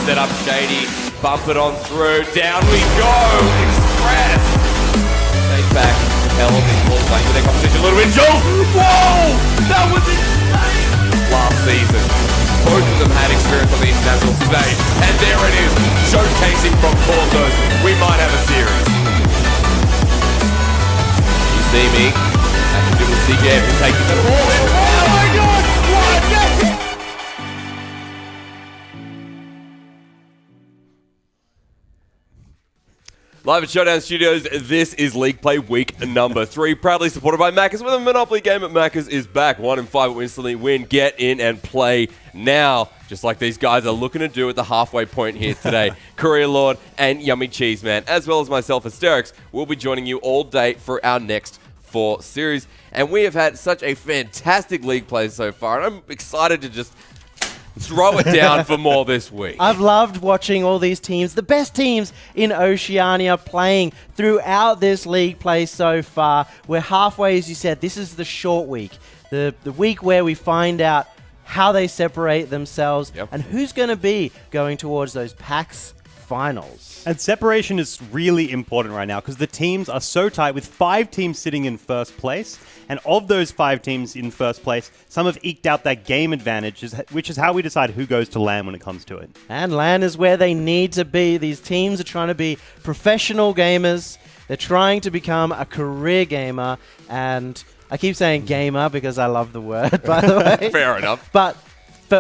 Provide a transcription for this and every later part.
set up Shady. Bump it on through. Down we go. Express. Take back. Hell of this ball playing with their competition a little bit. Jules! Whoa! That was insane! Last season. Both of them had experience on the international stage. And there it is. Showcasing from Portos. We might have a series. You see me. Have to do with CJF and taking the ball. Oh my god! What? Yes! Live at Showdown Studios, this is League Play Week number 3, proudly supported by Macca's, where the Monopoly game at Macca's is back. 1 in 5 will instantly win. Get in and play now, just like these guys are looking to do at the halfway point here today. Career Lord and Yummy Cheese Man, as well as myself, Asterix, will be joining you all day for our next 4 series. And we have had such a fantastic League Play so far, and I'm excited to just throw it down for more this week. I've loved watching all these teams, the best teams in Oceania, playing throughout this league play so far. We're halfway, as you said. This is the short week, the week where we find out how they separate themselves and who's going to be going towards those PAX finals. And separation is really important right now because the teams are so tight, with 5 teams sitting in first place. And of those 5 teams in first place, some have eked out that game advantage, which is how we decide who goes to LAN when it comes to it. And LAN is where they need to be. These teams are trying to be professional gamers. They're trying to become a career gamer. And I keep saying gamer because I love the word, by the way. Fair enough. But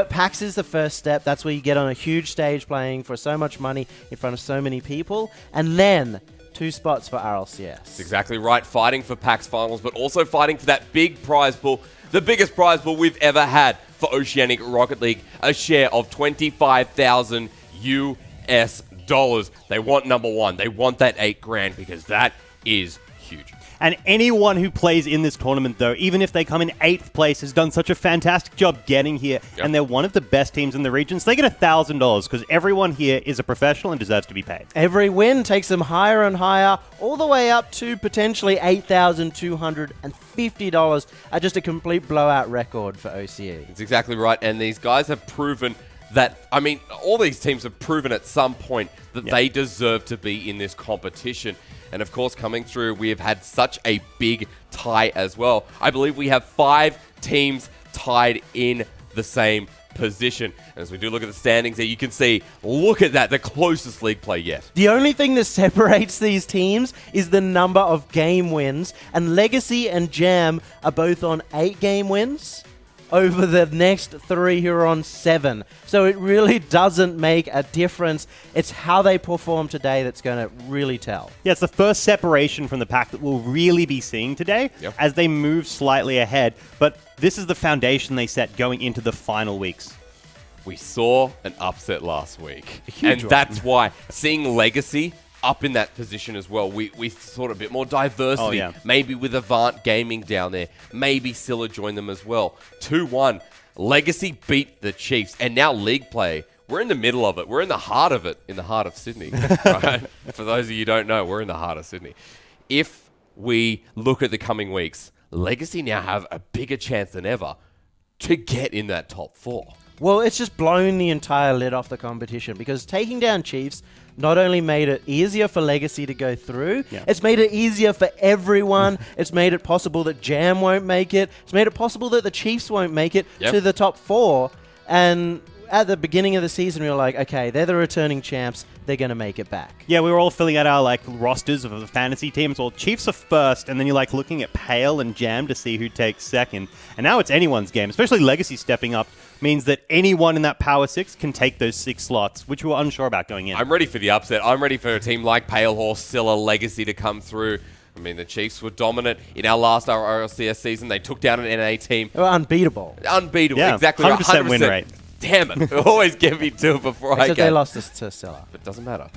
PAX is the first step. That's where you get on a huge stage playing for so much money in front of so many people. And then 2 spots for RLCS. That's exactly right. Fighting for PAX finals, but also fighting for that big prize pool, the biggest prize pool we've ever had for Oceanic Rocket League, a share of $25,000 US. They want number 1. They want that $8,000 because that is huge. And anyone who plays in this tournament, though, even if they come in 8th place, has done such a fantastic job getting here. And they're one of the best teams in the region. So they get $1,000 because everyone here is a professional and deserves to be paid. Every win takes them higher and higher, all the way up to potentially $8,250. Just a complete blowout record for OCE. That's exactly right. And these guys have proven that, I mean, all these teams have proven at some point that they deserve to be in this competition. And of course, coming through, we have had such a big tie as well. I believe we have 5 teams tied in the same position. And as we do look at the standings there, you can see, look at that, the closest league play yet. The only thing that separates these teams is the number of game wins. And Legacy and Jam are both on 8 game wins over the next 3 who are on 7. So it really doesn't make a difference. It's how they perform today that's going to really tell. Yeah, it's the first separation from the pack that we'll really be seeing today as they move slightly ahead. But this is the foundation they set going into the final weeks. We saw an upset last week. And that's why seeing Legacy up in that position as well. We thought a bit more diversity. Maybe with Avant Gaming down there. Maybe Scylla joined them as well. 2-1. Legacy beat the Chiefs. And now League Play. We're in the middle of it. We're in the heart of it. In the heart of Sydney. Right? For those of you who don't know, we're in the heart of Sydney. If we look at the coming weeks, Legacy now have a bigger chance than ever to get in that top 4. Well, it's just blown the entire lid off the competition because taking down Chiefs not only made it easier for Legacy to go through, it's made it easier for everyone. It's made it possible that Jam won't make it. It's made it possible that the Chiefs won't make it to the top 4. And at the beginning of the season, we were like, okay, they're the returning champs. They're going to make it back. Yeah, we were all filling out our rosters of the fantasy teams. Well, Chiefs are first, and then you're looking at Pale and Jam to see who takes second. And now it's anyone's game, especially Legacy stepping up means that anyone in that Power 6 can take those 6 slots, which we were unsure about going in. I'm ready for the upset. I'm ready for a team like Pale Horse, Scylla, Legacy to come through. I mean, the Chiefs were dominant in our last RLCS season. They took down an NA team. They were unbeatable. Unbeatable, yeah, exactly. 100% win rate. Damn it. Always get me to it before I Except get. they lost this to Scylla. But doesn't matter.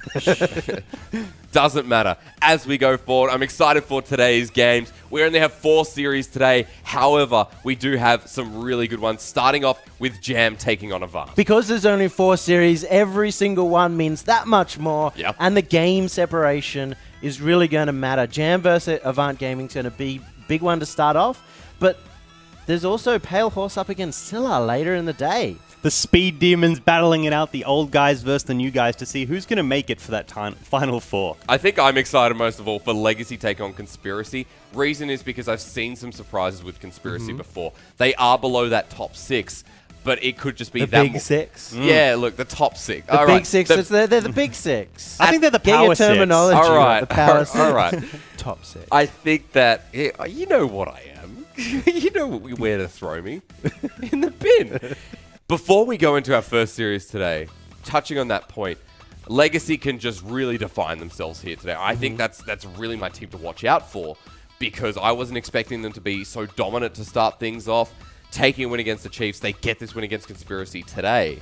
Doesn't matter. As we go forward, I'm excited for today's games. We only have 4 series today. However, we do have some really good ones, starting off with Jam taking on Avant. Because there's only 4 series, every single one means that much more. And the game separation is really going to matter. Jam versus Avant Gaming is going to be a big one to start off. But there's also Pale Horse up against Scylla later in the day. the speed demons battling it out, the old guys versus the new guys, to see who's going to make it for that Final Four. I think I'm excited most of all for Legacy take on Conspiracy. Reason is because I've seen some surprises with Conspiracy before. They are below that top 6, but it could just be The that big six. Yeah, look, the top 6. The big six. They're the big six. I think they're the Get power your terminology. All right, right. The power six. all right. Top six. I think that you know what I am. You know where to throw me in the bin. Before we go into our first series today, touching on that point, Legacy can just really define themselves here today. I think that's really my team to watch out for, because I wasn't expecting them to be so dominant to start things off. Taking a win against the Chiefs, they get this win against Conspiracy today.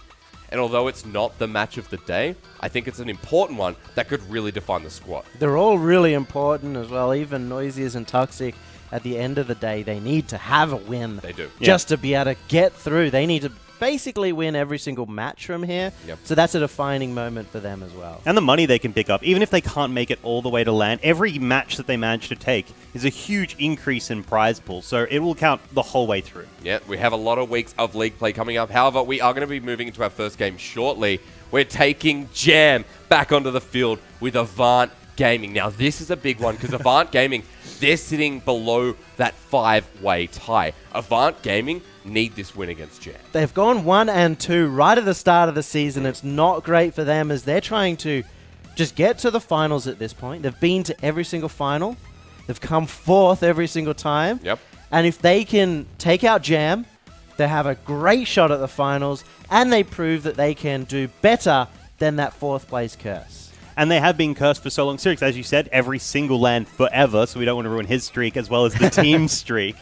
And although it's not the match of the day, I think it's an important one that could really define the squad. They're all really important as well. Even Noisies and Toxic, at the end of the day, they need to have a win. They do. Just to be able to get through. They need to basically win every single match from here. Yep. So that's a defining moment for them as well. And the money they can pick up, even if they can't make it all the way to land, every match that they manage to take is a huge increase in prize pool. So it will count the whole way through. Yeah, we have a lot of weeks of league play coming up. However, we are going to be moving into our first game shortly. We're taking Jam back onto the field with Avant Gaming. Now, this is a big one because Avant Gaming, they're sitting below that 5-way tie. Avant Gaming need this win against Jam. They've gone 1-2 right at the start of the season. It's not great for them as they're trying to just get to the finals at this point. They've been to every single final. They've come fourth every single time. Yep. And if they can take out Jam, they have a great shot at the finals, and they prove that they can do better than that fourth place curse. And they have been cursed for so long. Sirix, as you said, every single land forever, so we don't want to ruin his streak as well as the team's streak.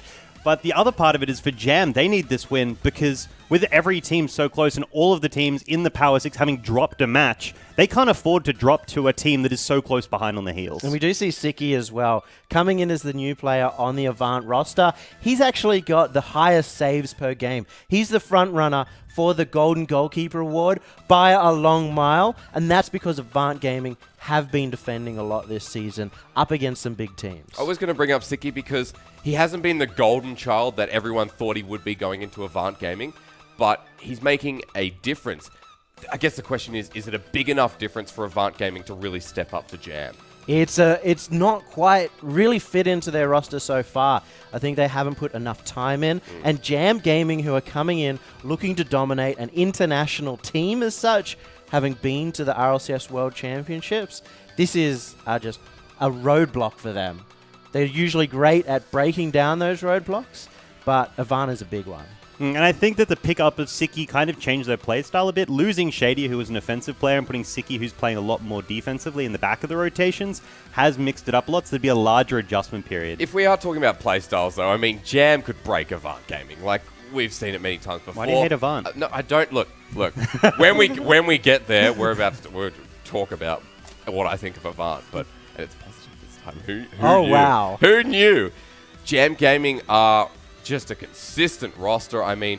But the other part of it is for Jam, they need this win because with every team so close and all of the teams in the Power 6 having dropped a match, they can't afford to drop to a team that is so close behind on the heels. And we do see Siki as well, coming in as the new player on the Avant roster. He's actually got the highest saves per game. He's the front runner for the Golden Goalkeeper Award by a long mile, and that's because Avant Gaming have been defending a lot this season up against some big teams. I was going to bring up Siki because he hasn't been the golden child that everyone thought he would be going into Avant Gaming, but he's making a difference. I guess the question is it a big enough difference for Avant Gaming to really step up to Jam? It's not quite really fit into their roster so far. I think they haven't put enough time in. And Jam Gaming, who are coming in looking to dominate an international team as such, having been to the RLCS World Championships, this is just a roadblock for them. They're usually great at breaking down those roadblocks, but Avant is a big one. And I think that the pickup of Siki kind of changed their play style a bit. Losing Shady, who was an offensive player, and putting Siki, who's playing a lot more defensively in the back of the rotations, has mixed it up a lot, so there'd be a larger adjustment period. If we are talking about play styles, though, I mean, Jam could break Avant Gaming. Like, we've seen it many times before. Why do you hate Avant? No, I don't. Look. when we get there, we'll talk about what I think of Avant, but it's positive this time. Who knew? Wow. Who knew? Jam Gaming are just a consistent roster. I mean,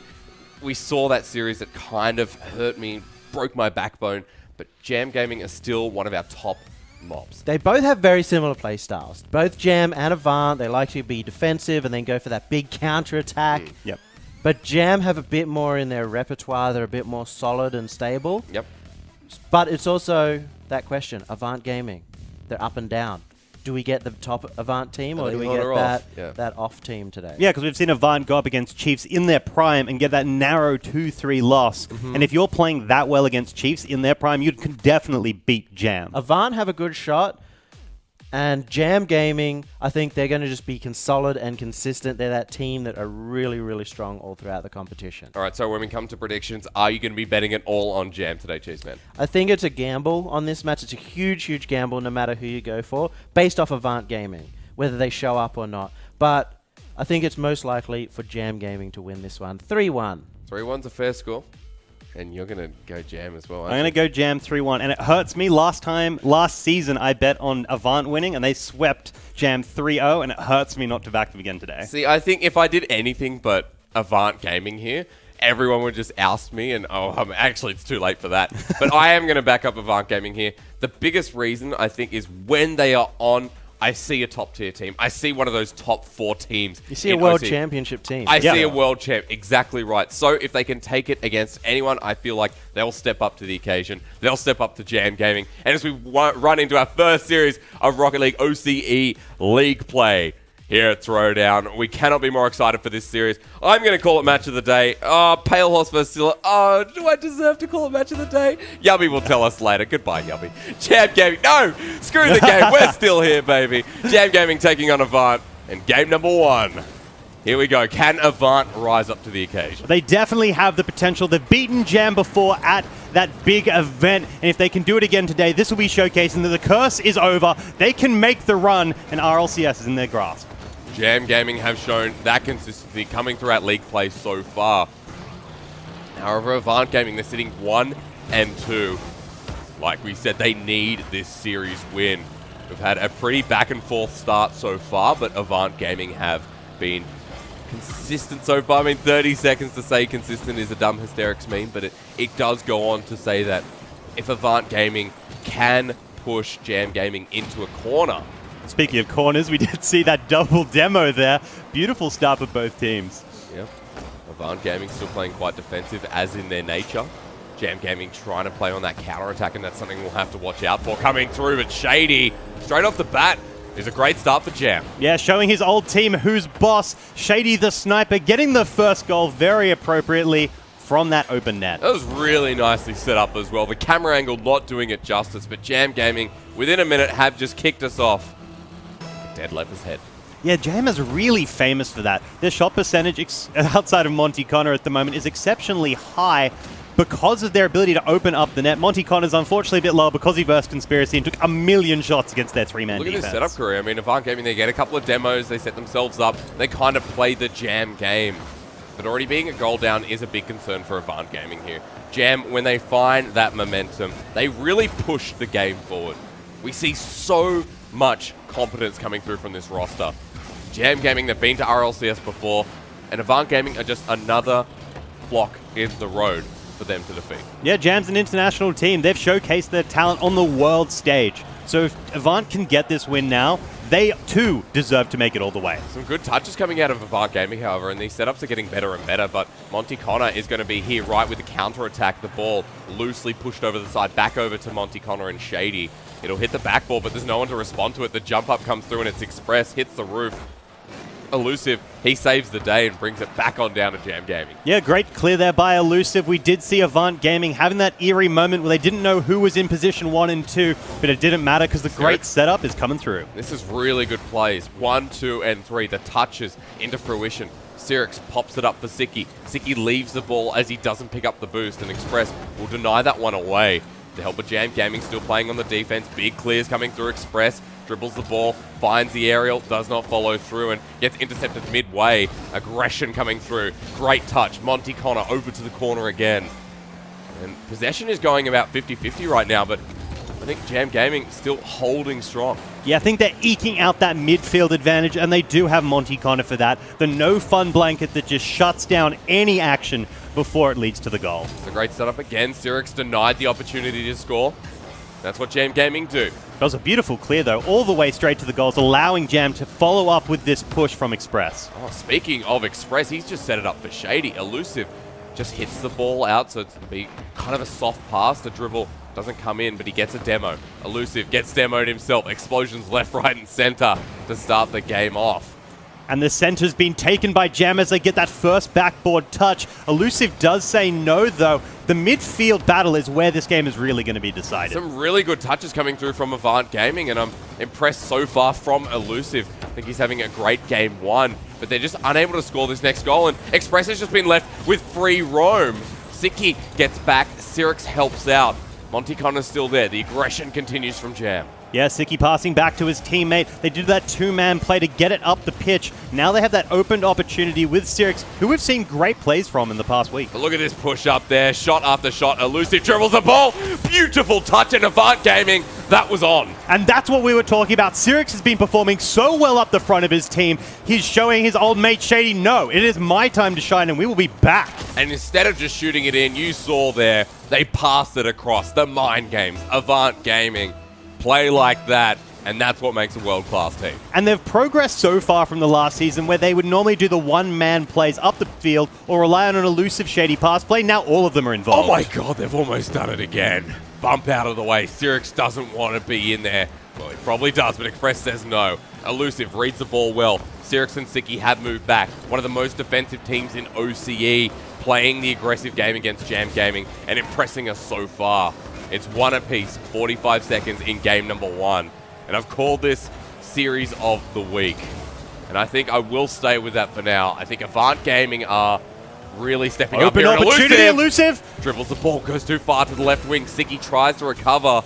we saw that series that kind of hurt me, broke my backbone, but Jam Gaming are still one of our top mobs. They both have very similar play styles. Both Jam and Avant, they like to be defensive and then go for that big counter-attack. Yep. But Jam have a bit more in their repertoire. They're a bit more solid and stable. Yep. But it's also that question, Avant Gaming. They're up and down. Do we get the top Avant team, or do we get that off team today? Yeah, because we've seen Avant go up against Chiefs in their prime and get that narrow 2-3 loss. And if you're playing that well against Chiefs in their prime, you can definitely beat Jam. Avant have a good shot, and Jam Gaming, I think they're going to just be solid and consistent. They're that team that are really, really strong all throughout the competition. All right, so when we come to predictions, are you going to be betting it all on Jam today, Cheeseman? I think it's a gamble on this match. It's a huge, huge gamble no matter who you go for, based off Avant Gaming, whether they show up or not. But I think it's most likely for Jam Gaming to win this one. 3-1. 3-1's a fair score. And you're going to go Jam as well, aren't I'm going to go Jam 3-1. And it hurts me. Last season, I bet on Avant winning, and they swept Jam 3-0, and it hurts me not to back them again today. See, I think if I did anything but Avant Gaming here, everyone would just oust me, and actually, it's too late for that. But I am going to back up Avant Gaming here. The biggest reason, I think, is when they are on I see a top-tier team. I see one of those top 4 teams. You see a in World OCE. Championship team. I see a World Champ. Exactly right. So if they can take it against anyone, I feel like they'll step up to the occasion. They'll step up to Jam Gaming. And as we run into our first series of Rocket League OCE League play here at Throwdown, we cannot be more excited for this series. I'm going to call it Match of the Day. Oh, Pale Horse vs. Scylla. Oh, do I deserve to call it Match of the Day? Yubby will tell us later. Goodbye, Yubby. Jam Gaming. No! Screw the game. We're still here, baby. Jam Gaming taking on Avant. And game number 1. Here we go. Can Avant rise up to the occasion? They definitely have the potential. They've beaten Jam before at that big event, and if they can do it again today, this will be showcasing that the curse is over. They can make the run, and RLCS is in their grasp. Jam Gaming have shown that consistency coming throughout league play so far. However, Avant Gaming, they're sitting 1 and 2. Like we said, they need this series win. We've had a pretty back and forth start so far, but Avant Gaming have been consistent so far. I mean, 30 seconds to say consistent is a dumb hysterics meme, but it does go on to say that if Avant Gaming can push Jam Gaming into a corner. Speaking of corners, we did see that double demo there. Beautiful start for both teams. Yep. Avant Gaming still playing quite defensive, as in their nature. Jam Gaming trying to play on that counter-attack, and that's something we'll have to watch out for coming through. But Shady, straight off the bat, is a great start for Jam. Yeah, showing his old team who's boss. Shady the sniper getting the first goal very appropriately from that open net. That was really nicely set up as well. The camera angle not doing it justice, but Jam Gaming, within a minute, have just kicked us off. Dead Leper's head. Yeah, Jam is really famous for that. Their shot percentage outside of Monty Connor at the moment is exceptionally high because of their ability to open up the net. Monty Connor's unfortunately a bit low because he versed Conspiracy and took a million shots against their 3-man defense. Look at this setup career. I mean, Avant Gaming, they get a couple of demos, they set themselves up, they kind of play the Jam game. But already being a goal down is a big concern for Avant Gaming here. Jam, when they find that momentum, they really push the game forward. We see so much competence coming through from this roster. Jam Gaming, they've been to RLCS before, and Avant Gaming are just another block in the road for them to defeat. Yeah, Jam's an international team. They've showcased their talent on the world stage. So if Avant can get this win now, they too deserve to make it all the way. Some good touches coming out of Avant Gaming, however, and these setups are getting better and better, but Monty Connor is going to be here right with the counter-attack. The ball loosely pushed over the side, back over to Monty Connor and Shady. It'll hit the backboard, but there's no one to respond to it. The jump up comes through and it's Express, hits the roof. Elusive, he saves the day and brings it back on down to Jam Gaming. Yeah, great clear there by Elusive. We did see Avant Gaming having that eerie moment where they didn't know who was in position 1 and 2, but it didn't matter because the great setup is coming through. This is really good plays. 1, 2, and 3. The touches into fruition. Sirix pops it up for Siki. Siki leaves the ball as he doesn't pick up the boost, and Express will deny that one away. To help with Jam Gaming, still playing on the defense. Big clears coming through. Express dribbles the ball, finds the aerial, does not follow through, and gets intercepted midway. Aggression coming through. Great touch. Monty Connor over to the corner again. And possession is going about 50-50 right now, but I think Jam Gaming still holding strong. Yeah, I think they're eking out that midfield advantage, and they do have Monty Connor for that. The no-fun blanket that just shuts down any action before it leads to the goal. It's a great setup again. Sirix denied the opportunity to score. That's what Jam Gaming do. That was a beautiful clear, though, all the way straight to the goals, allowing Jam to follow up with this push from Express. Oh, speaking of Express, he's just set it up for Shady. Elusive just hits the ball out, so it's going to be kind of a soft pass. The dribble doesn't come in, but he gets a demo. Elusive gets demoed himself. Explosions left, right, and center to start the game off. And the center's been taken by Jam as they get that first backboard touch. Elusive does say no, though. The midfield battle is where this game is really going to be decided. Some really good touches coming through from Avant Gaming, and I'm impressed so far from Elusive. I think he's having a great game 1, but they're just unable to score this next goal, and Express has just been left with free roam. Siki gets back, Sirix helps out. Monty Connor's still there. The aggression continues from Jam. Yeah, Siki passing back to his teammate. They did that 2-man play to get it up the pitch. Now they have that opened opportunity with Sirix, who we've seen great plays from in the past week. But look at this push up there. Shot after shot. Elusive dribbles the ball. Beautiful touch in Avant Gaming. That was on. And that's what we were talking about. Sirix has been performing so well up the front of his team. He's showing his old mate Shady, no, it is my time to shine and we will be back. And instead of just shooting it in, you saw there, they passed it across. The mind games. Avant Gaming. Play like that, And that's what makes a world-class team. And they've progressed so far from the last season where they would normally do the one-man plays up the field or rely on an elusive Shady pass play. Now all of them are involved. Oh my god, they've almost done it again. Bump out of the way. Sirix doesn't want to be in there. Well, he probably does, but Express says no. Elusive reads the ball well. Sirix and Siki have moved back. One of the most defensive teams in OCE, playing the aggressive game against Jam Gaming and impressing us so far. It's one apiece, 45 seconds in game number 1. And I've called this series of the week. And I think I will stay with that for now. I think Avant Gaming are really stepping up here. Open opportunity, Elusive. Dribbles the ball, goes too far to the left wing. Siki tries to recover.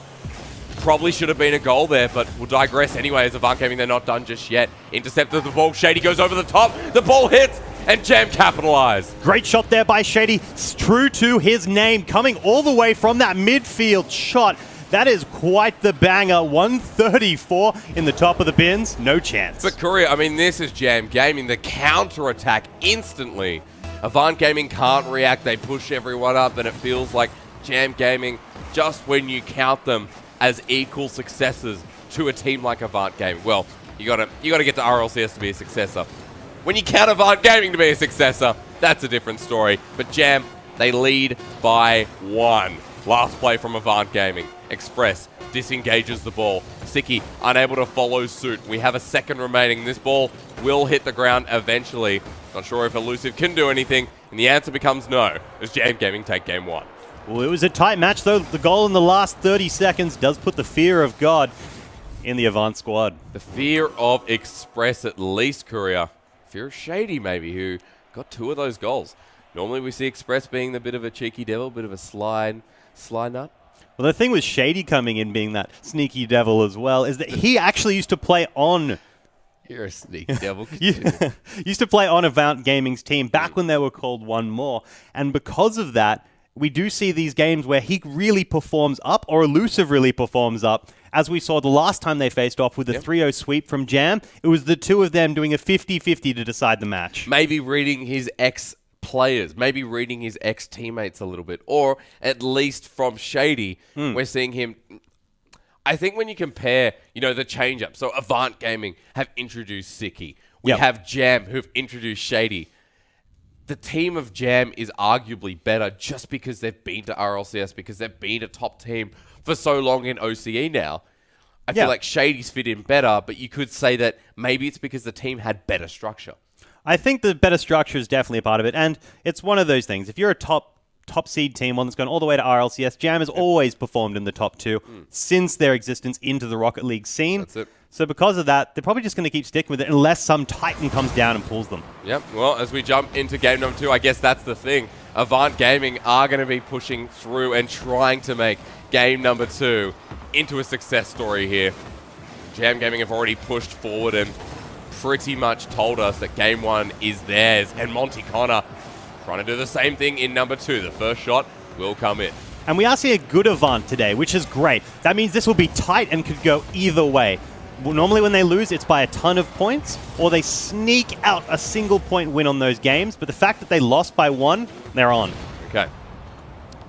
Probably should have been a goal there, but we'll digress anyway as Avant Gaming, they're not done just yet. Intercepted the ball, Shady goes over the top. The ball hits, and Jam capitalized. Great shot there by Shady. True to his name, coming all the way from that midfield shot. That is quite the banger. 134 in the top of the bins. No chance. But Korea, I mean, this is Jam Gaming. The counter-attack instantly. Avant Gaming can't react. They push everyone up, and it feels like Jam Gaming, just when you count them as equal successors to a team like Avant Gaming. Well, you gotta get to RLCS to be a successor. When you count Avant Gaming to be a successor, that's a different story. But Jam, they lead by 1. Last play from Avant Gaming. Express disengages the ball. Siki unable to follow suit. We have a second remaining. This ball will hit the ground eventually. Not sure if Elusive can do anything, and the answer becomes no, as Jam Gaming take game 1. Well, it was a tight match, though. The goal in the last 30 seconds does put the fear of God in the Avant squad. The fear of Express at least, Courier. Fear of Shady, maybe, who got 2 of those goals. Normally we see Express being the bit of a cheeky devil, bit of a sly nut. Well, the thing with Shady coming in being that sneaky devil as well is that he actually used to play on... You're a sneaky devil. used to play on Avant Gaming's team back when they were called One More. And because of that, we do see these games where he really performs up, or Elusive really performs up, as we saw the last time they faced off with the 3-0 sweep from Jam. It was the two of them doing a 50-50 to decide the match. Maybe reading his ex-players, maybe reading his ex-teammates a little bit, or at least from Shady, we're seeing him... I think when you compare, the change-up, so Avant Gaming have introduced Siki. We have Jam who've introduced Shady. The team of Jam is arguably better just because they've been to RLCS, because they've been a top team for so long in OCE now. I feel like Shady's fit in better, but you could say that maybe it's because the team had better structure. I think the better structure is definitely a part of it, and it's one of those things. If you're a top seed team, one that's gone all the way to RLCS, Jam has always performed in the top 2 since their existence into the Rocket League scene. That's it. So because of that, they're probably just going to keep sticking with it unless some Titan comes down and pulls them. Yep. Well, as we jump into game number 2, I guess that's the thing. Avant Gaming are going to be pushing through and trying to make game number 2 into a success story here. Jam Gaming have already pushed forward and pretty much told us that game 1 is theirs. And Monty Connor trying to do the same thing in number 2. The first shot will come in. And we are seeing a good Avant today, which is great. That means this will be tight and could go either way. Normally when they lose, it's by a ton of points, or they sneak out a single-point win on those games. But the fact that they lost by 1, they're on. Okay.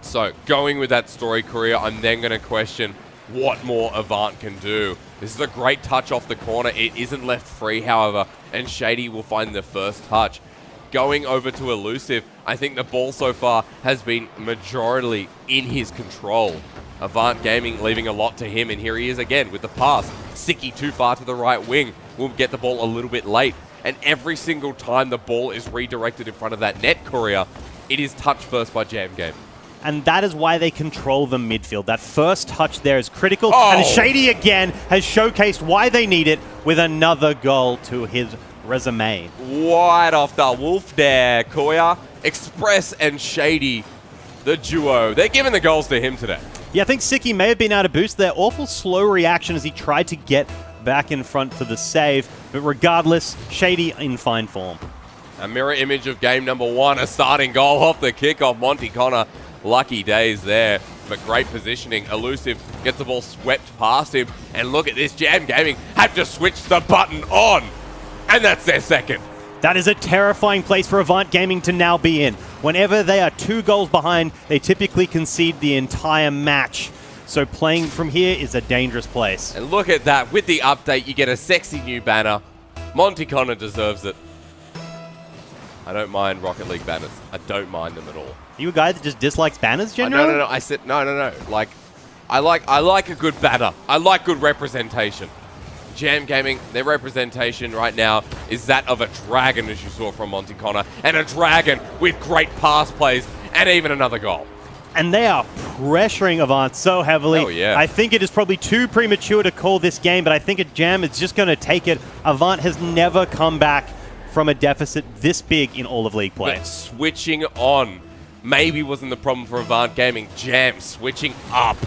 So, going with that story, Korea, I'm then going to question what more Avant can do. This is a great touch off the corner. It isn't left free, however, and Shady will find the first touch. Going over to Elusive, I think the ball so far has been majorly in his control. Avant Gaming leaving a lot to him, and here he is again with the pass. Siki too far to the right wing. Will get the ball a little bit late. And every single time the ball is redirected in front of that net, Courier, it is touched first by Jam Game. And that is why they control the midfield. That first touch there is critical. And Shady again has showcased why they need it with another goal to his resume. Wide off the wolf there, Koya. Express and Shady, the duo. They're giving the goals to him today. Yeah, I think Siki may have been out of boost there. Awful slow reaction as he tried to get back in front for the save. But regardless, Shady in fine form. A mirror image of game number 1. A starting goal off the kickoff. Monty Connor, lucky days there. But great positioning. Elusive gets the ball swept past him. And look at this. Jam Gaming have to switch the button on. And that's their second. That is a terrifying place for Avant Gaming to now be in. Whenever they are 2 goals behind, they typically concede the entire match. So playing from here is a dangerous place. And look at that. With the update, you get a sexy new banner. Monty Connor deserves it. I don't mind Rocket League banners. I don't mind them at all. Are you a guy that just dislikes banners generally? No. I said no. Like, I like a good banner. I like good representation. Jam Gaming, their representation right now is that of a dragon, as you saw from Monty Connor, and a dragon with great pass plays and even another goal. And they are pressuring Avant so heavily. Oh, yeah. I think it is probably too premature to call this game, but I think Jam is just going to take it. Avant has never come back from a deficit this big in all of League play. But switching on maybe wasn't the problem for Avant Gaming. Jam switching up.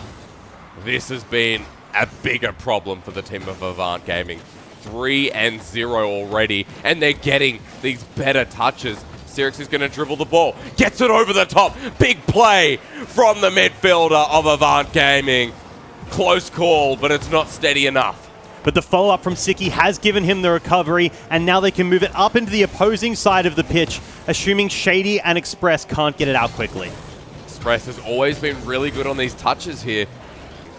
This has been a bigger problem for the team of Avant Gaming. 3-0 already, and they're getting these better touches. Sirix is going to dribble the ball, gets it over the top. Big play from the midfielder of Avant Gaming. Close call, but it's not steady enough. But the follow-up from Siki has given him the recovery, and now they can move it up into the opposing side of the pitch, assuming Shady and Express can't get it out quickly. Express has always been really good on these touches here.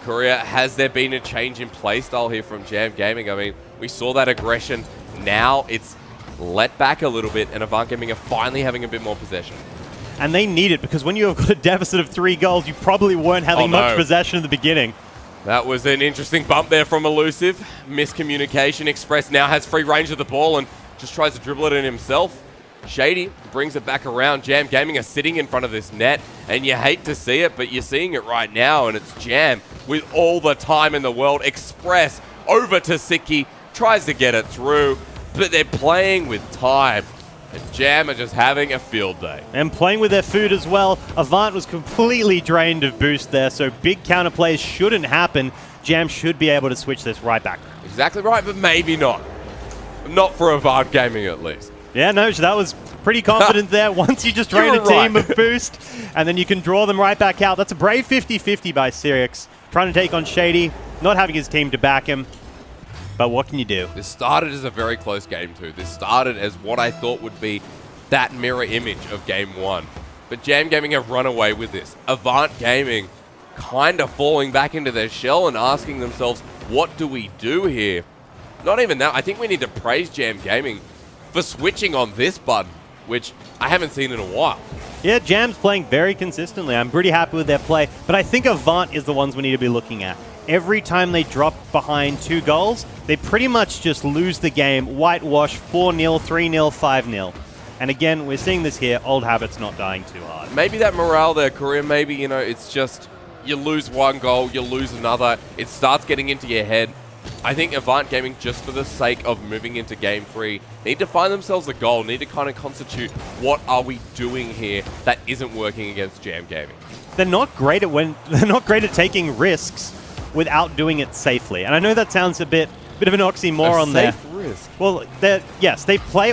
Korea, has there been a change in play style here from Jam Gaming? I mean, we saw that aggression. Now it's let back a little bit, and Avant Gaming are finally having a bit more possession. And they need it, because when you have got a deficit of 3 goals, you probably weren't having much possession in the beginning. That was an interesting bump there from Elusive. Miscommunication. Express now has free range of the ball and just tries to dribble it in himself. Shady brings it back around. Jam Gaming are sitting in front of this net, and you hate to see it, but you're seeing it right now, and it's Jam with all the time in the world. Express over to Siki, tries to get it through, but they're playing with time. And Jam are just having a field day. And playing with their food as well. Avant was completely drained of boost there, so big counter plays shouldn't happen. Jam should be able to switch this right back. Exactly right, but maybe not. Not for Avant Gaming, at least. Yeah, no, that was pretty confident there. Once you just drain a team of boost, and then you can draw them right back out. That's a brave 50-50 by Sirix. Trying to take on Shady, not having his team to back him. But what can you do? This started as a very close game, too. This started as what I thought would be that mirror image of Game 1. But Jam Gaming have run away with this. Avant Gaming kind of falling back into their shell and asking themselves, what do we do here? Not even that. I think we need to praise Jam Gaming for switching on this button, which I haven't seen in a while. Yeah, Jam's playing very consistently. I'm pretty happy with their play. But I think Avant is the ones we need to be looking at. Every time they drop behind 2 goals, they pretty much just lose the game, whitewash, 4-0, 3-0, 5-0. And again, we're seeing this here, old habits not dying too hard. Maybe that morale there, Korea, maybe, you know, it's just you lose 1 goal, you lose another, it starts getting into your head. I think Avant Gaming, just for the sake of moving into Game 3, need to find themselves a goal, need to kind of constitute what are we doing here that isn't working against Jam Gaming. They're not great at taking risks without doing it safely. And I know that sounds a bit of an oxymoron there. Safe risk. Well, yes, they play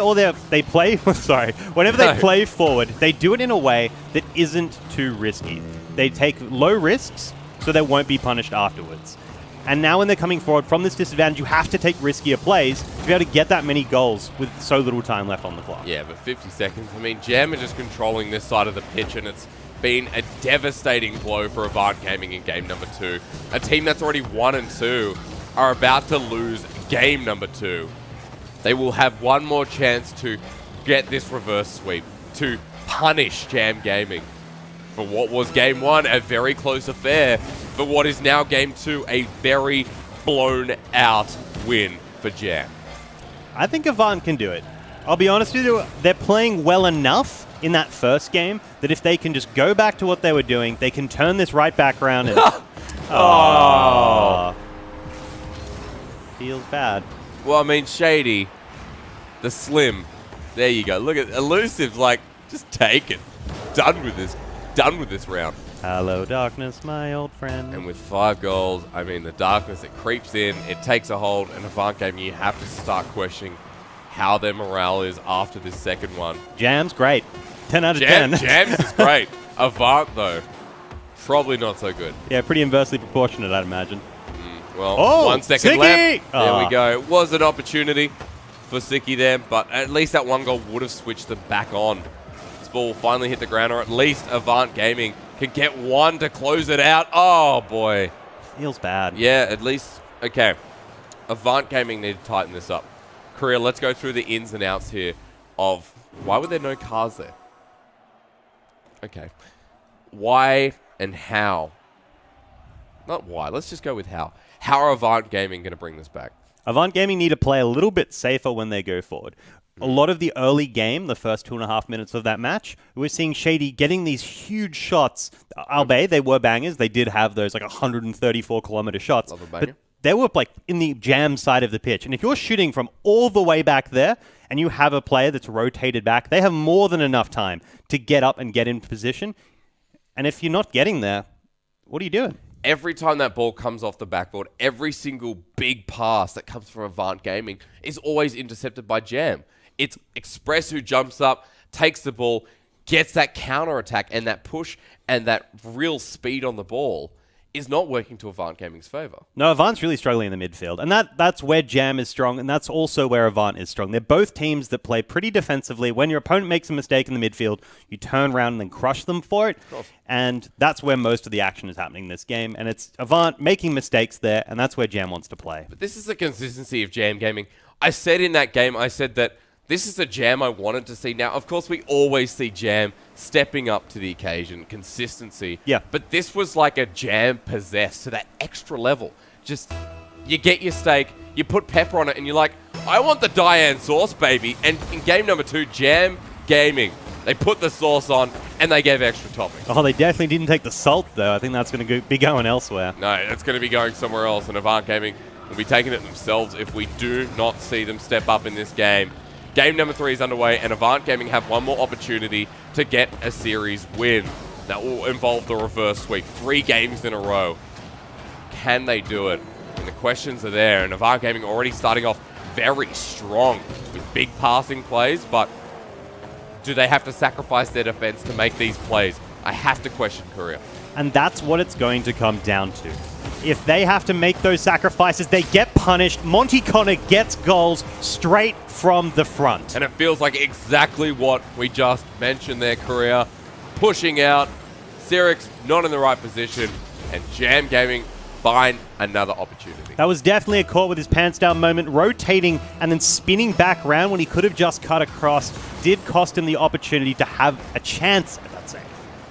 sorry. Whenever they play forward, they do it in a way that isn't too risky. They take low risks so they won't be punished afterwards. And now when they're coming forward from this disadvantage, you have to take riskier plays to be able to get that many goals with so little time left on the clock. Yeah, but 50 seconds. I mean, Jam are just controlling this side of the pitch, and it's been a devastating blow for Avant Gaming in game number 2. A team that's already 1-2 are about to lose game number 2. They will have one more chance to get this reverse sweep, to punish Jam Gaming for what was game 1, a very close affair, for what is now game 2, a very blown out win for Jam. I think Avant can do it. I'll be honest with you, they're playing well enough in that first game that if they can just go back to what they were doing, they can turn this right back around and... oh. Feels bad. Well, I mean, Shady, the Slim, there you go. Look at Elusive, like, just take it. Done with this round. Hello, darkness, my old friend. And with 5 goals, I mean, the darkness, it creeps in, it takes a hold, and Avant Gaming, you have to start questioning how their morale is after this second one. Jam's great. 10 out of 10. Jams is great. Avant, though, probably not so good. Yeah, pretty inversely proportionate, I'd imagine. Well, 1 second Siki! left. There we go. It was an opportunity for Siki there, but at least that 1 goal would have switched them back on. This ball will finally hit the ground, or at least Avant Gaming can get 1 to close it out. Oh, boy. Feels bad. Yeah, at least, okay. Avant Gaming need to tighten this up. Korea, let's go through the ins and outs here of why were there no cars there? Okay. Why and how? Not why, let's just go with how. How are Avant Gaming going to bring this back? Avant Gaming need to play a little bit safer when they go forward. A lot of the early game, the first 2.5 minutes of that match, we're seeing Shady getting these huge shots. Albeit, they were bangers. They did have those 134-kilometer shots. Love a banger. But they were in the jam side of the pitch. And if you're shooting from all the way back there and you have a player that's rotated back, they have more than enough time to get up and get in position. And if you're not getting there, what are you doing? Every time that ball comes off the backboard, every single big pass that comes from Avant Gaming is always intercepted by Jam. It's Express who jumps up, takes the ball, gets that counter attack and that push and that real speed on the ball is not working to Avant Gaming's favor. No, Avant's really struggling in the midfield. And that's where Jam is strong, and that's also where Avant is strong. They're both teams that play pretty defensively. When your opponent makes a mistake in the midfield, you turn around and then crush them for it. And that's where most of the action is happening in this game. And it's Avant making mistakes there, and that's where Jam wants to play. But this is the consistency of Jam Gaming. I said in that game, I said that this is the Jam I wanted to see. Now, of course, we always see Jam stepping up to the occasion, consistency. Yeah. But this was like a Jam possessed to that extra level. Just, you get your steak, you put pepper on it, and you're like, I want the Diane sauce, baby. And in game number 2, Jam Gaming, they put the sauce on, and they gave extra toppings. Oh, they definitely didn't take the salt, though. I think that's going to be going elsewhere. No, it's going to be going somewhere else, and Avant Gaming will be taking it themselves if we do not see them step up in this game. Game number 3 is underway, and Avant Gaming have one more opportunity to get a series win. That will involve the reverse sweep. 3 games in a row. Can they do it? And the questions are there, and Avant Gaming already starting off very strong with big passing plays, but do they have to sacrifice their defense to make these plays? I have to question Korea. And that's what it's going to come down to. If they have to make those sacrifices, they get punished. Monty Connor gets goals straight from the front. And it feels like exactly what we just mentioned there, Korea. Pushing out, Sirix not in the right position, and Jam Gaming find another opportunity. That was definitely a caught with his pants down moment, rotating and then spinning back around when he could have just cut across. Did cost him the opportunity to have a chance at that save.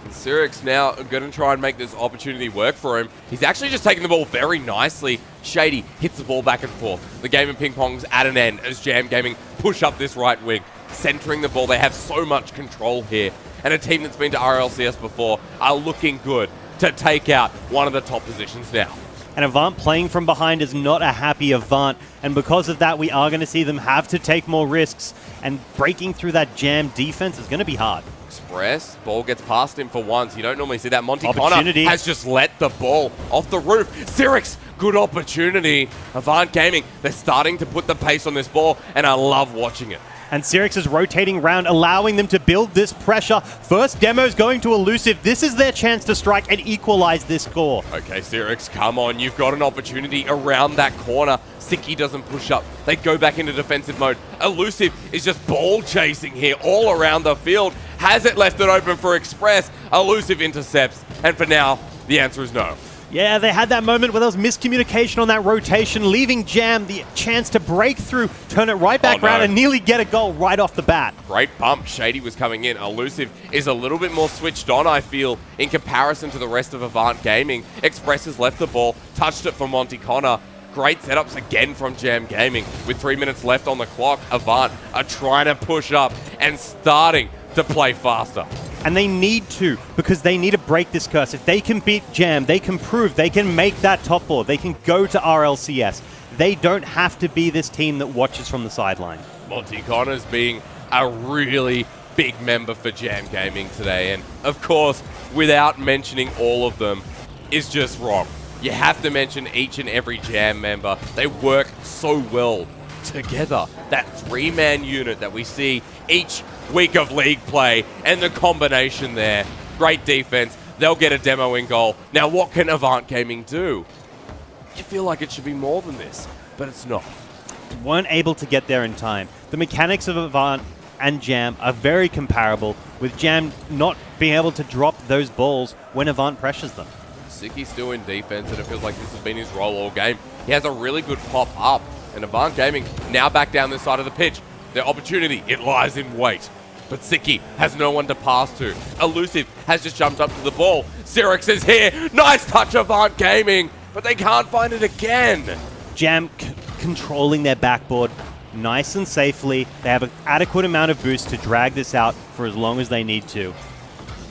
Sirix now going to try and make this opportunity work for him. He's actually just taking the ball very nicely. Shady hits the ball back and forth. The game of ping pong's at an end as Jam Gaming push up this right wing, centering the ball. They have so much control here. And a team that's been to RLCS before are looking good to take out one of the top positions now. And Avant playing from behind is not a happy Avant. And because of that, we are going to see them have to take more risks. And breaking through that Jam defense is going to be hard. Express, ball gets past him for once. You don't normally see that. Monty Connor Opportunity. has just let the ball off the roof. Sirix, good opportunity. Avant Gaming, they're starting to put the pace on this ball, and I love watching it. And Sirix is rotating around, allowing them to build this pressure. First demo's going to Elusive. This is their chance to strike and equalize this score. Okay, Sirix, come on. You've got an opportunity around that corner. Siki doesn't push up. They go back into defensive mode. Elusive is just ball chasing here all around the field. Has it left it open for Express? Elusive intercepts. And for now, the answer is no. Yeah, they had that moment where there was miscommunication on that rotation, leaving Jam the chance to break through, turn it right back around, and nearly get a goal right off the bat. Great bump. Shady was coming in. Elusive is a little bit more switched on, I feel, in comparison to the rest of Avant Gaming. Express has left the ball, touched it for Monty Connor. Great setups again from Jam Gaming. With 3 minutes left on the clock, Avant are trying to push up and starting to play faster. And they need to, because they need to break this curse. If they can beat Jam, they can prove they can make that top four. They can go to RLCS. They don't have to be this team that watches from the sideline. Monty Connor's being a really big member for Jam Gaming today. And of course, without mentioning all of them, is just wrong. You have to mention each and every Jam member. They work so well together. That 3-man unit that we see each week of league play, and the combination there. Great defense. They'll get a demo in goal. Now, what can Avant Gaming do? You feel like it should be more than this, but it's not. Weren't able to get there in time. The mechanics of Avant and Jam are very comparable, with Jam not being able to drop those balls when Avant pressures them. Sicky's still in defense, and it feels like this has been his role all game. He has a really good pop up, and Avant Gaming now back down this side of the pitch. Their opportunity, it lies in wait. But Sicky has no one to pass to. Elusive has just jumped up to the ball. Xerix is here. Nice touch, Avant Gaming, but they can't find it again. Jam controlling their backboard nice and safely. They have an adequate amount of boost to drag this out for as long as they need to.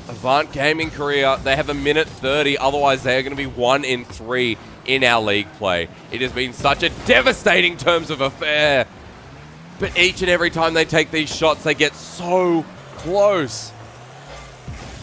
Avant Gaming Korea, they have a minute 30. Otherwise, they are going to be 1 in 3 in our league play. It has been such a devastating terms of affair. But each and every time they take these shots, they get so close.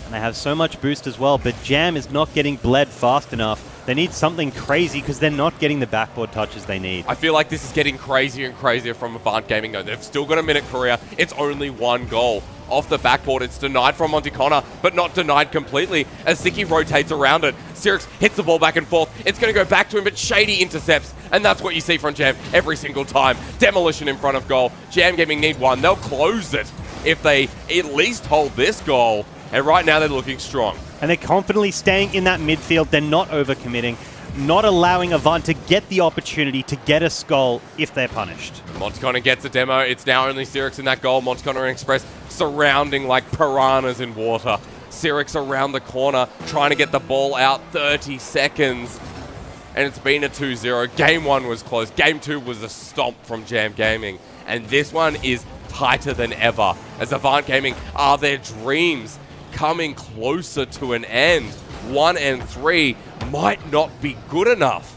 And they have so much boost as well, but Jam is not getting bled fast enough. They need something crazy because they're not getting the backboard touches they need. I feel like this is getting crazier and crazier from Avant Gaming. They've still got a minute, Korea. It's only 1 goal. Off the backboard, it's denied from Monty Connor, but not denied completely as Sicky rotates around it. Xerix hits the ball back and forth. It's going to go back to him, but Shady intercepts, and that's what you see from Jam every single time. Demolition in front of goal. Jam Gaming need 1. They'll close it if they at least hold this goal, and right now they're looking strong. And they're confidently staying in that midfield. They're not overcommitting, not allowing Avant to get the opportunity to get a goal if they're punished. Monty Connor gets a demo. It's now only Xerix in that goal. Monty Connor and Express surrounding like piranhas in water. Xerix around the corner, trying to get the ball out. 30 seconds. And it's been a 2-0. Game 1 was close. Game 2 was a stomp from Jam Gaming. And this one is tighter than ever. As Avant Gaming are their dreams coming closer to an end. 1 and 3 might not be good enough.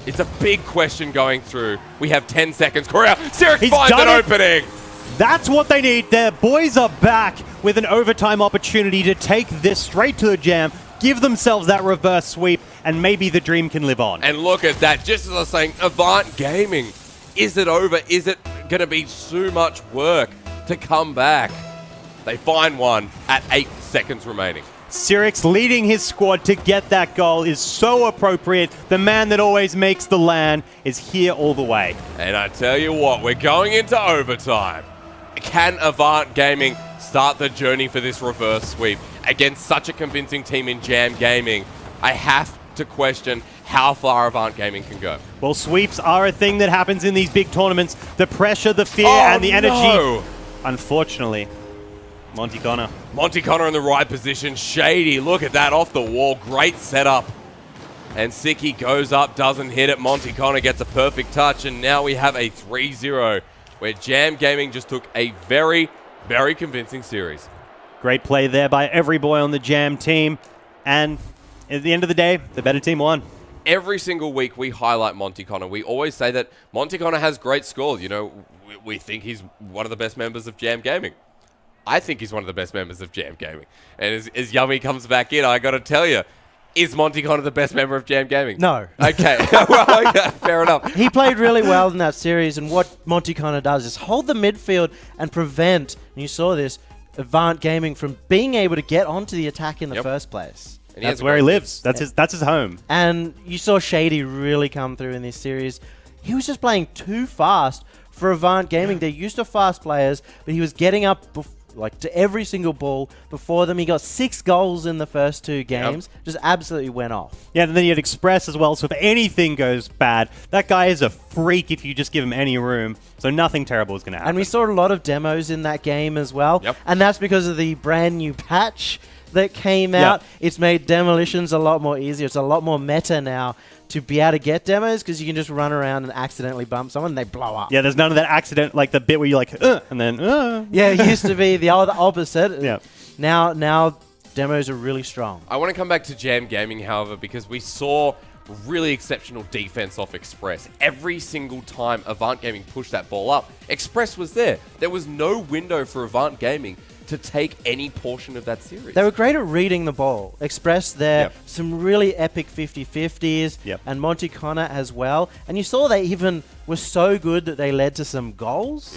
It's a big question going through. We have 10 seconds. Korea, Xerix finds an opening. That's what they need. Their boys are back with an overtime opportunity to take this straight to the Jam, give themselves that reverse sweep, and maybe the dream can live on. And look at that. Just as I was saying, Avant Gaming. Is it over? Is it going to be too much work to come back? They find one at 8 seconds remaining. Xerix leading his squad to get that goal is so appropriate. The man that always makes the land is here all the way. And I tell you what, we're going into overtime. Can Avant Gaming start the journey for this reverse sweep against such a convincing team in Jam Gaming? I have to question how far Avant Gaming can go. Well, sweeps are a thing that happens in these big tournaments. The pressure, the fear, and the energy. No. Unfortunately, Monty Connor. Monty Connor in the right position. Shady, look at that, off the wall. Great setup. And Sicky goes up, doesn't hit it. Monty Connor gets a perfect touch, and now we have a 3-0 where Jam Gaming just took a very, very convincing series. Great play there by every boy on the Jam team. And at the end of the day, the better team won. Every single week we highlight Monty Connor. We always say that Monty Connor has great scores. You know, we think he's one of the best members of Jam Gaming. I think he's one of the best members of Jam Gaming. And as Yummy comes back in, I got to tell you, is Monty Connor the best member of Jam Gaming? No. Okay. Well, okay, fair enough. He played really well in that series, and what Monty Connor does is hold the midfield and prevent, and you saw this, Avant Gaming from being able to get onto the attack in the first place. And That's where he lives. That's his home. And you saw Shady really come through in this series. He was just playing too fast for Avant Gaming. They're used to fast players, but he was getting up to every single ball before them. He got 6 goals in the first 2 games. Just absolutely went off. Yeah, and then you had Express as well, so if anything goes bad, that guy is a freak if you just give him any room. So nothing terrible is going to happen. And we saw a lot of demos in that game as well. And that's because of the brand new patch that came out. It's made demolitions a lot more easier. It's a lot more meta now to be able to get demos because you can just run around and accidentally bump someone and they blow up. Yeah, there's none of that accident, like the bit where you're like, and then, Yeah, it used to be the opposite. Yeah. Now demos are really strong. I want to come back to Jam Gaming, however, because we saw really exceptional defense off Express. Every single time Avant Gaming pushed that ball up, Express was there. There was no window for Avant Gaming to take any portion of that series. They were great at reading the ball. Express there, some really epic 50-50s, and Monty Connor as well. And you saw they even were so good that they led to some goals.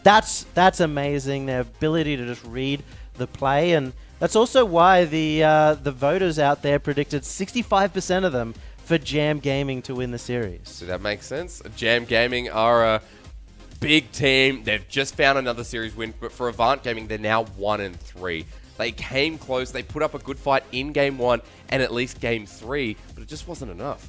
That's amazing, their ability to just read the play. And that's also why the voters out there predicted 65% of them for Jam Gaming to win the series. Does that make sense? Jam Gaming are a big team. They've just found another series win, but for Avant Gaming, they're now 1 and 3. They came close. They put up a good fight in Game 1 and at least Game 3, but it just wasn't enough.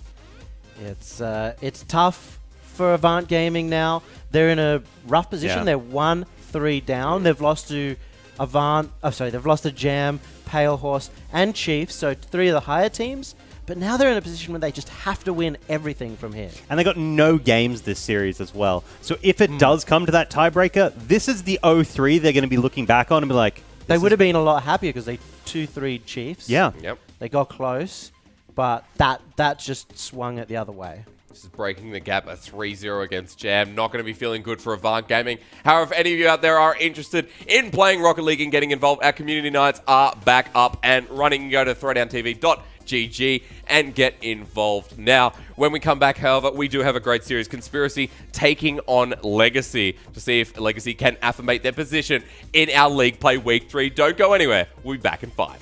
It's tough for Avant Gaming now. They're in a rough position. Yeah. They're 1-3 down. They've lost to Avant. They've lost to Jam, Pale Horse, and Chiefs. So 3 of the higher teams. But now they're in a position where they just have to win everything from here. And they got no games this series as well. So if it does come to that tiebreaker, this is the 0-3 they're going to be looking back on and be like... They would have been a lot happier because they 2-3 Chiefs. Yeah. Yep. They got close, but that just swung it the other way. This is breaking the gap, a 3-0 against Jam. Not going to be feeling good for Avant Gaming. However, if any of you out there are interested in playing Rocket League and getting involved, our community nights are back up and running. Go to throwdowntv.gg and get involved. Now, when we come back, however, we do have a great series. Conspiracy taking on Legacy to see if Legacy can affirmate their position in our League Play Week 3. Don't go anywhere. We'll be back in 5.